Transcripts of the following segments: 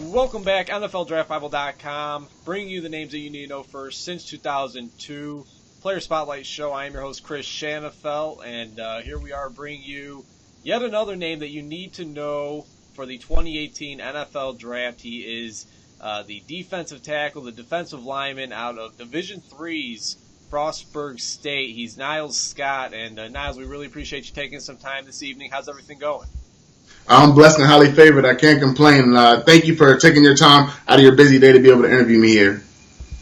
Welcome back, NFLDraftBible.com, bringing you the names that you need to know first since 2002. Player Spotlight Show. I am your host, Chris Shanafelt, and here we are bringing you yet another name that you need to know for the 2018 NFL Draft. He is the defensive tackle, the defensive lineman out of Division III's Frostburg State. He's Niles Scott, and Niles, we really appreciate you taking some time this evening. How's everything going? I'm blessed and highly favored. I can't complain. Thank you for taking your time out of your busy day to be able to interview me here.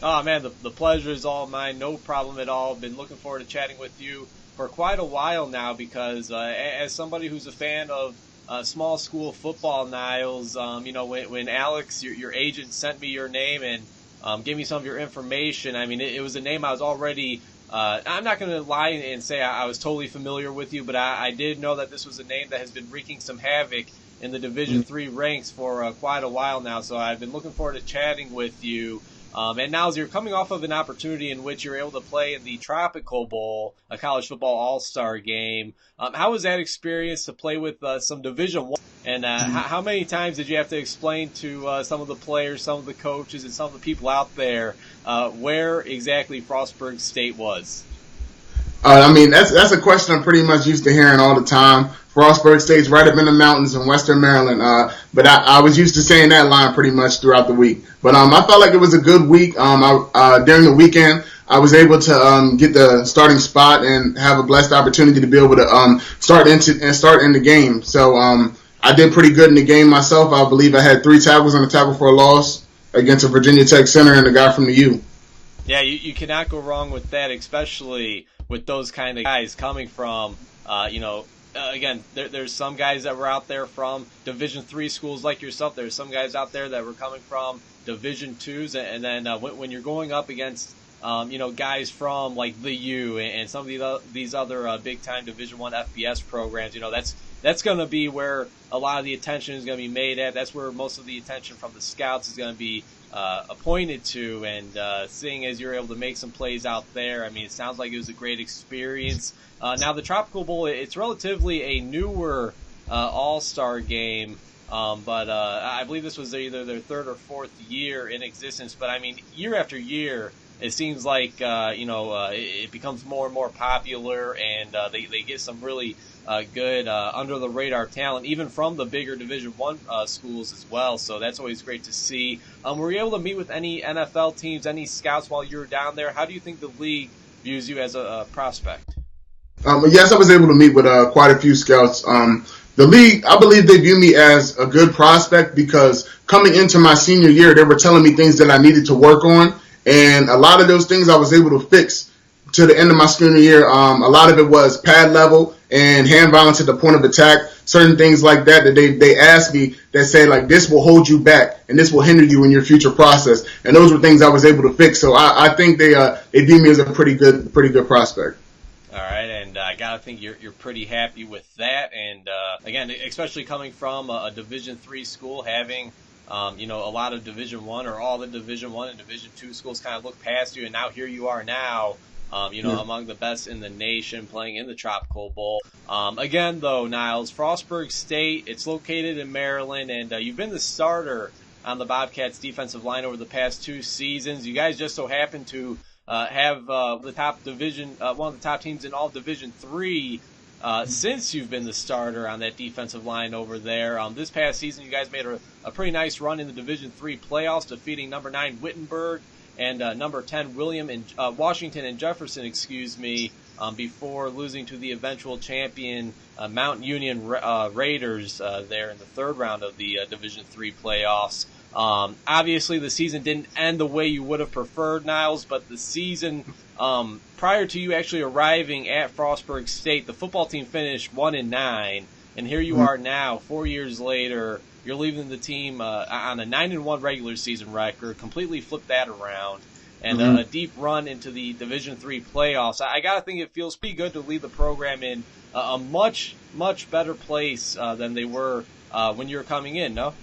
Oh, man, the pleasure is all mine. No problem at all. Been looking forward to chatting with you for quite a while now because as somebody who's a fan of small school football, Niles, when Alex, your agent, sent me your name and gave me some of your information, I mean, it was a name I was already I'm not going to lie and say I was totally familiar with you, but I did know that this was a name that has been wreaking some havoc in the Division III ranks for quite a while now, so I've been looking forward to chatting with you. And now you're coming off of an opportunity in which you're able to play in the Tropical Bowl, a college football all-star game. How was that experience to play with some Division I? And how many times did you have to explain to some of the players, some of the coaches, and some of the people out there where exactly Frostburg State was? That's a question I'm pretty much used to hearing all the time. Frostburg State's right up in the mountains in Western Maryland. But I was used to saying that line pretty much throughout the week. But I felt like it was a good week. During the weekend, I was able to get the starting spot and have a blessed opportunity to be able to start in the game. So I did pretty good in the game myself. I believe I had 3 tackles and a tackle for a loss against a Virginia Tech center and a guy from the U. Yeah, you cannot go wrong with that, especially with those kind of guys coming from, again, there's some guys that were out there from Division III schools like yourself. There's some guys out there that were coming from Division IIs, and then when you're going up against, guys from like the U and some of these other big-time Division I FBS programs, that's going to be where a lot of the attention is going to be made at. That's where most of the attention from the scouts is going to be appointed to, and seeing as you're able to make some plays out there, I mean, it sounds like it was a great experience. Now, the Tropical Bowl, it's relatively a newer all-star game, but I believe this was either their 3rd or 4th year in existence. But, I mean, year after year, it seems like, it becomes more and more popular, and they get some really good under-the-radar talent, even from the bigger Division I schools as well. So that's always great to see. Were you able to meet with any NFL teams, any scouts while you were down there? How do you think the league views you as a prospect? Yes, I was able to meet with quite a few scouts. The league, I believe they view me as a good prospect because coming into my senior year, they were telling me things that I needed to work on, and a lot of those things I was able to fix to the end of my senior year. A lot of it was pad level and hand violence at the point of attack, certain things like that they asked me that say, like, this will hold you back and this will hinder you in your future process. And those were things I was able to fix. So I think they view me as a pretty good prospect. All right, and I gotta think you're pretty happy with that. And again, especially coming from a Division III school, having a lot of Division I or all the Division I and Division II schools kind of look past you, and now here you are now, among the best in the nation, playing in the Tropical Bowl. Again, though, Niles, Frostburg State, it's located in Maryland, and you've been the starter on the Bobcats defensive line over the past 2 seasons. You guys just so happen to have the top division, one of the top teams in all Division III since you've been the starter on that defensive line over there. This past season, you guys made a pretty nice run in the Division III playoffs, defeating number 9 Wittenberg and number 10 Washington and Jefferson, before losing to the eventual champion Mount Union Raiders there in the 3rd round of the Division III playoffs. Obviously, the season didn't end the way you would have preferred, Niles, but the season prior to you actually arriving at Frostburg State, the football team finished 1-9, and here you are now, 4 years later. You're leaving the team on a 9-1 regular season record, completely flipped that around, and a deep run into the Division III playoffs. I gotta think it feels pretty good to lead the program in a much, much better place than they were when you were coming in, no?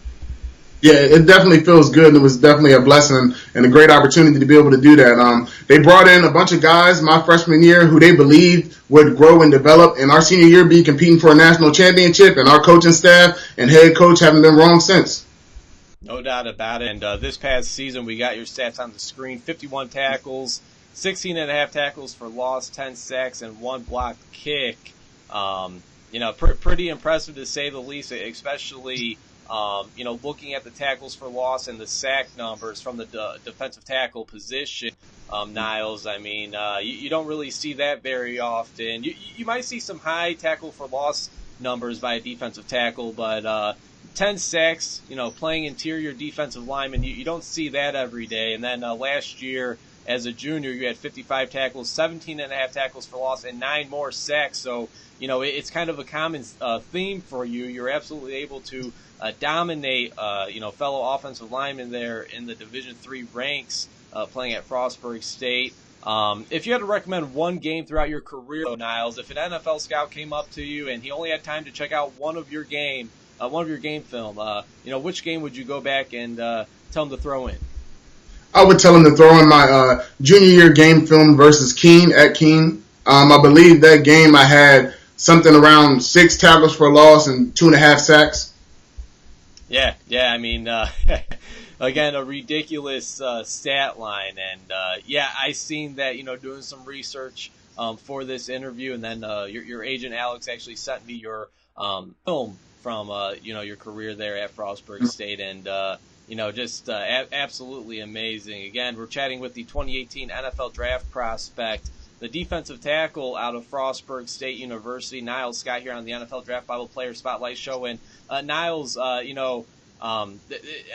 Yeah, it definitely feels good, and it was definitely a blessing and a great opportunity to be able to do that. They brought in a bunch of guys my freshman year who they believed would grow and develop, and our senior year be competing for a national championship, and our coaching staff and head coach haven't been wrong since. No doubt about it. And this past season, we got your stats on the screen: 51 tackles, 16.5 tackles for loss, 10 sacks, and 1 blocked kick. Pretty impressive to say the least, especially looking at the tackles for loss and the sack numbers from the defensive tackle position. Niles, I mean, you don't really see that very often. You might see some high tackle for loss numbers by a defensive tackle, but 10 sacks, playing interior defensive lineman, you don't see that every day. And then last year, as a junior, you had 55 tackles, 17.5 tackles for loss, and 9 more sacks. So, it's kind of a common theme for you. You're absolutely able to dominate, fellow offensive linemen there in the Division III ranks, playing at Frostburg State. If you had to recommend one game throughout your career, Niles, if an NFL scout came up to you and he only had time to check out one of your game film, which game would you go back and tell him to throw in? I would tell him to throw in my junior year game film versus Keene at Keene. I believe that game I had something around 6 tackles for loss and 2.5 sacks. Yeah. I mean, again, a ridiculous stat line, and I seen that. Doing some research for this interview, and then your agent Alex actually sent me your film from your career there at Frostburg State, and just absolutely amazing. Again, we're chatting with the 2018 NFL Draft prospect, the defensive tackle out of Frostburg State University, Niles Scott, here on the NFL Draft Bible Player Spotlight Show. And Niles,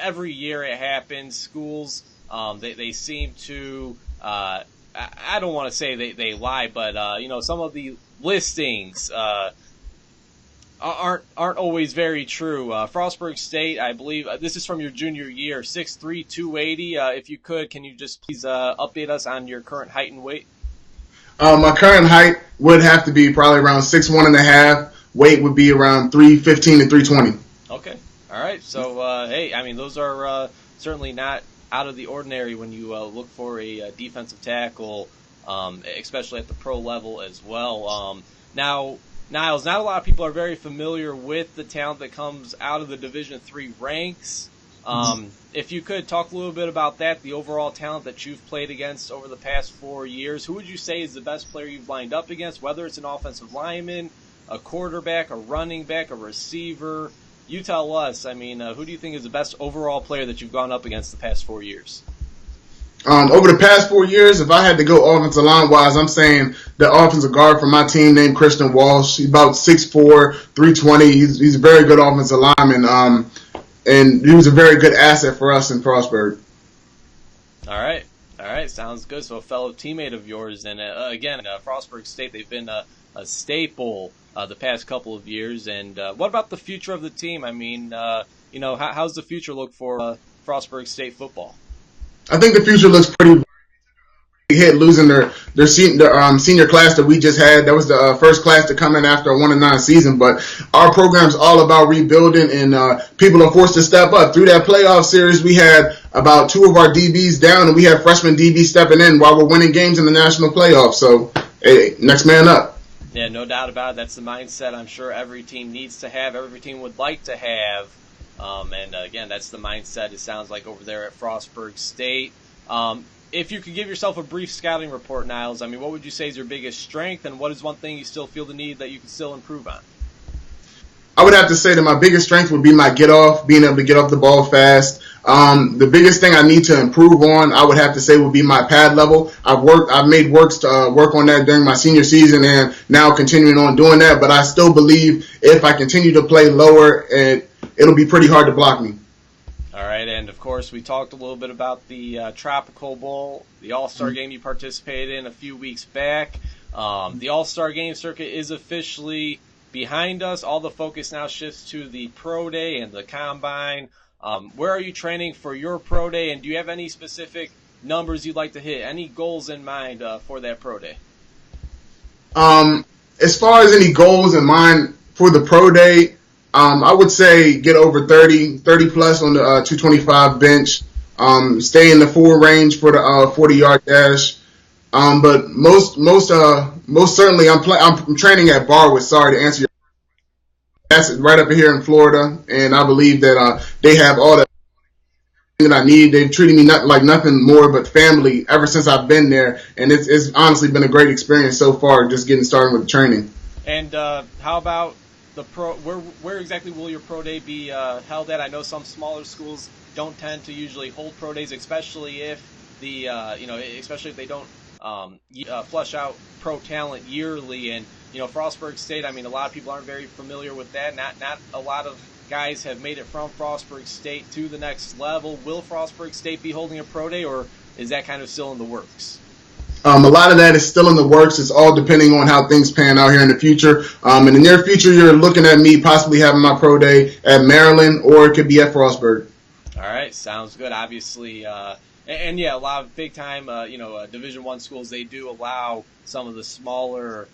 every year it happens. Schools, they seem to, I don't want to say they lie, but some of the listings aren't always very true. Frostburg State, I believe, this is from your junior year, 6'3", 280. If you could, can you just please update us on your current height and weight? My current height would have to be probably around 6'1.5". Weight would be around 315 to 320. Okay. All right. So, hey, I mean, those are certainly not out of the ordinary when you look for a defensive tackle, especially at the pro level as well. Now, Niles, not a lot of people are very familiar with the talent that comes out of the Division III ranks. If you could talk a little bit about that, the overall talent that you've played against over the past 4 years, who would you say is the best player you've lined up against, whether it's an offensive lineman, a quarterback, a running back, a receiver? You tell us. I mean, who do you think is the best overall player that you've gone up against the past 4 years? Over the past 4 years, if I had to go offensive line-wise, I'm saying the offensive guard for my team named Christian Walsh. He's about 6'4", 320. He's a very good offensive lineman, and he was a very good asset for us in Frostburg. All right. Sounds good. So a fellow teammate of yours, and again, Frostburg State, they've been a staple the past couple of years. And what about the future of the team? I mean, how's the future look for Frostburg State football? I think the future looks pretty hit losing their senior class that we just had. That was the first class to come in after a 1-9 season. But our program's all about rebuilding, and people are forced to step up. Through that playoff series, we had about 2 of our DBs down, and we had freshman DBs stepping in while we're winning games in the national playoffs. So, hey, next man up. Yeah, no doubt about it. That's the mindset I'm sure every team needs to have, every team would like to have. And again, that's the mindset it sounds like over there at Frostburg State. If you could give yourself a brief scouting report, Niles, I mean, what would you say is your biggest strength, and what is one thing you still feel the need that you can still improve on? I would have to say that my biggest strength would be my get off, being able to get off the ball fast. The biggest thing I need to improve on, I would have to say, would be my pad level. I've made work on that during my senior season, and now continuing on doing that. But I still believe if I continue to play lower, it'll be pretty hard to block me. All right, and of course, we talked a little bit about the Tropical Bowl, the All-Star game you participated in a few weeks back. The All-Star game circuit is officially behind us. All the focus now shifts to the Pro Day and the Combine. Where are you training for your Pro Day, and do you have any specific numbers you'd like to hit? Any goals in mind for that Pro Day? As far as any goals in mind for the Pro Day, I would say get over 30 plus on the 225 bench. Stay in the 4 range for the 40-yard dash. But most certainly, I'm training at Barwood. Sorry to answer your. That's right up here in Florida, and I believe that they have all the that I need. They've treated me not like nothing more but family ever since I've been there, and it's honestly been a great experience so far, just getting started with the training. And how about the pro? Where exactly will your pro day be held at? I know some smaller schools don't tend to usually hold pro days, especially if especially if they don't flush out pro talent yearly. And Frostburg State, I mean, a lot of people aren't very familiar with that. Not a lot of guys have made it from Frostburg State to the next level. Will Frostburg State be holding a pro day, or is that kind of still in the works? A lot of that is still in the works. It's all depending on how things pan out here in the future. In the near future, you're looking at me possibly having my pro day at Maryland, or it could be at Frostburg. All right, sounds good. Obviously, and yeah, a lot of big time, Division I schools, they do allow some of the smaller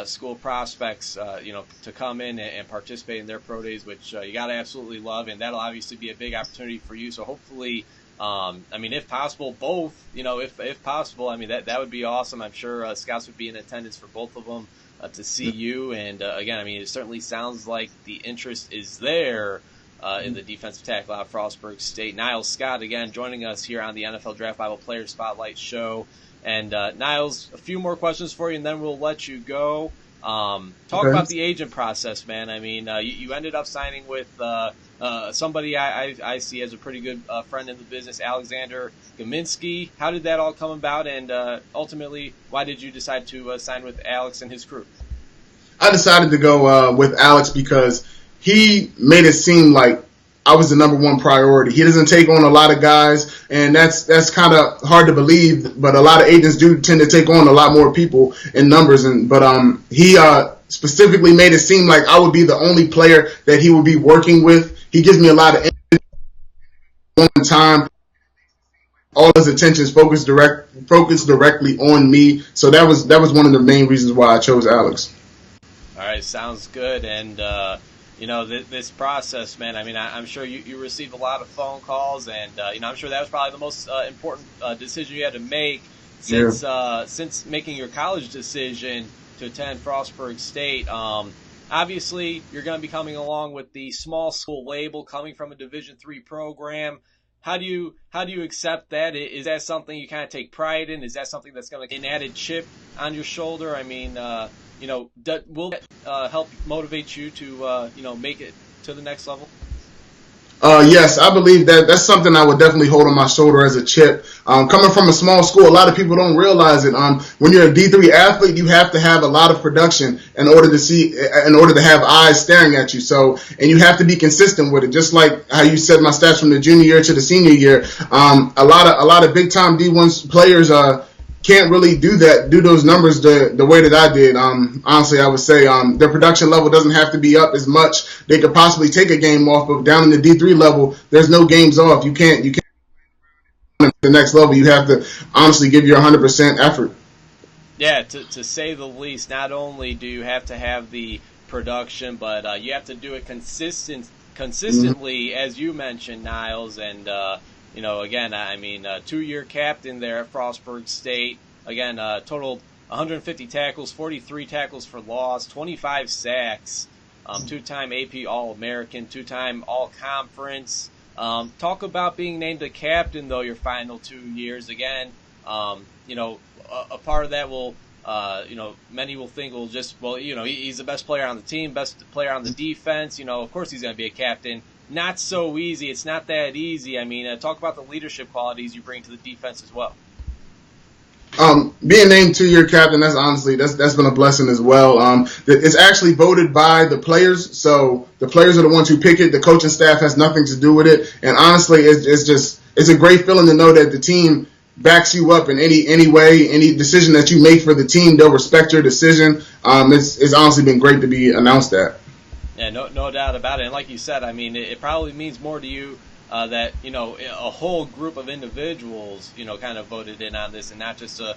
school prospects, to come in and participate in their pro days, which you got to absolutely love, and that'll obviously be a big opportunity for you. So hopefully, if possible, both, if possible, that would be awesome. I'm sure scouts would be in attendance for both of them to see you. And again, it certainly sounds like the interest is there in the defensive tackle out of Frostburg State. Niles Scott, again, joining us here on the NFL Draft Bible Player Spotlight Show. And Niles, a few more questions for you, and then we'll let you go. Talk about the agent process, man. You ended up signing with somebody I see as a pretty good friend in the business, Alexander Gaminsky. How did that all come about, and ultimately, why did you decide to sign with Alex and his crew? I decided to go with Alex because he made it seem like I was the number one priority. He doesn't take on a lot of guys, and that's kind of hard to believe, but a lot of agents do tend to take on a lot more people in numbers. But he specifically made it seem like I would be the only player that he would be working with. He gives me a lot of one time. All his attention is focused directly on me. So that was one of the main reasons why I chose Alex. All right, sounds good. And this process, man, I'm sure you received a lot of phone calls, and I'm sure that was probably the most important decision you had to make since making your college decision to attend Frostburg State. Obviously, you're going to be coming along with the small school label, coming from a Division III program. How do you accept that? Is that something you kind of take pride in? Is that something that's going to get an added chip on your shoulder? Will that help motivate you to make it to the next level? Yes, I believe that's something I would definitely hold on my shoulder as a chip. Coming from a small school, a lot of people don't realize it. When you're a D3 athlete, you have to have a lot of production in order to have eyes staring at you. So, and you have to be consistent with it. Just like how you said my stats from the junior year to the senior year. A lot of big time D1 players can't really do those numbers the way that I did. Honestly, I would say their production level doesn't have to be up as much. They could possibly take a game off, but down in the D3 level, there's no games off. You can't to the next level. You have to honestly give your 100% effort. Yeah, to say the least. Not only do you have to have the production, but you have to do it consistently, mm-hmm. as you mentioned, Niles, and again, 2-year captain there at Frostburg State. Again, totaled 150 tackles, 43 tackles for loss, 25 sacks, 2-time AP All-American, 2-time All-Conference. Talk about being named a captain, though, your final 2 years. Again, a part of that will, many will think he's the best player on the team, best player on the defense. Of course he's going to be a captain. Not so easy. It's not that easy. Talk about the leadership qualities you bring to the defense as well. Being named 2-year captain, that's been a blessing as well. It's actually voted by the players, so the players are the ones who pick it. The coaching staff has nothing to do with it, and honestly, it's a great feeling to know that the team backs you up in any way, any decision that you make for the team. They'll respect your decision. It's honestly been great to be announced that. Yeah, no doubt about it. And like you said, it probably means more to you that, a whole group of individuals, kind of voted in on this, and not just a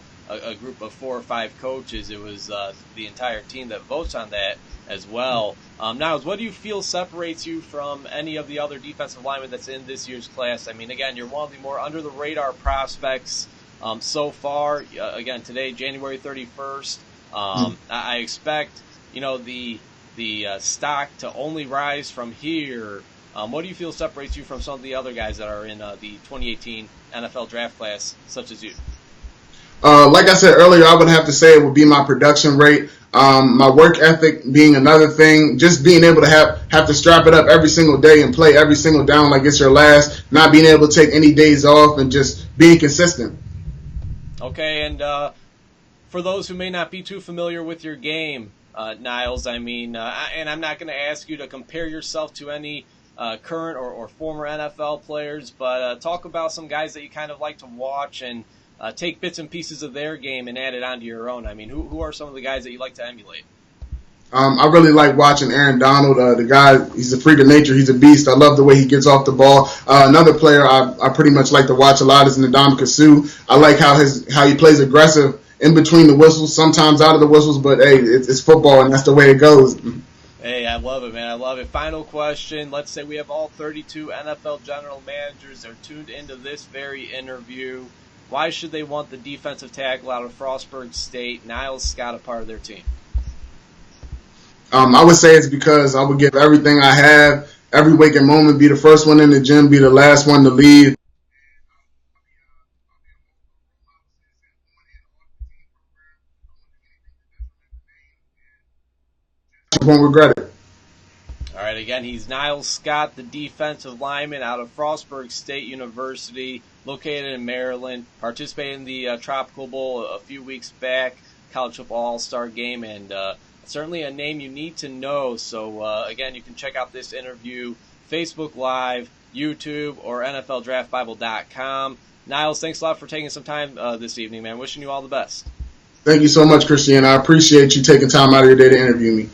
group of 4 or 5 coaches. It was the entire team that votes on that as well. Now, what do you feel separates you from any of the other defensive linemen that's in this year's class? Again, you're one of the more under-the-radar prospects so far. Again, today, January 31st, I expect, the stock to only rise from here. What do you feel separates you from some of the other guys that are in the 2018 NFL draft class, such as you? Like I said earlier, I would have to say it would be my production rate. My work ethic being another thing, just being able to have to strap it up every single day and play every single down like it's your last, not being able to take any days off and just being consistent. Okay, and for those who may not be too familiar with your game, Niles, and I'm not going to ask you to compare yourself to any current or former NFL players, but talk about some guys that you kind of like to watch and take bits and pieces of their game and add it onto your own. I mean, who are some of the guys that you like to emulate? I really like watching Aaron Donald. The guy, he's a freak of nature. He's a beast. I love the way he gets off the ball. Another player I pretty much like to watch a lot is Ndamukong Suh. I like how he plays aggressive in between the whistles, sometimes out of the whistles, but hey, it's football and that's the way it goes. Hey, I love it, man. I love it. Final question. Let's say we have all 32 NFL general managers. They're tuned into this very interview. Why should they want the defensive tackle out of Frostburg State, Niles Scott, a part of their team? I would say it's because I would give everything I have, every waking moment, be the first one in the gym, be the last one to leave. I won't regret it. All right, again, he's Niles Scott, the defensive lineman out of Frostburg State University, located in Maryland, participated in the Tropical Bowl a few weeks back, college football all-star game, and certainly a name you need to know. So, again, you can check out this interview, Facebook Live, YouTube, or NFLDraftBible.com. Niles, thanks a lot for taking some time this evening, man. Wishing you all the best. Thank you so much, Christian. I appreciate you taking time out of your day to interview me.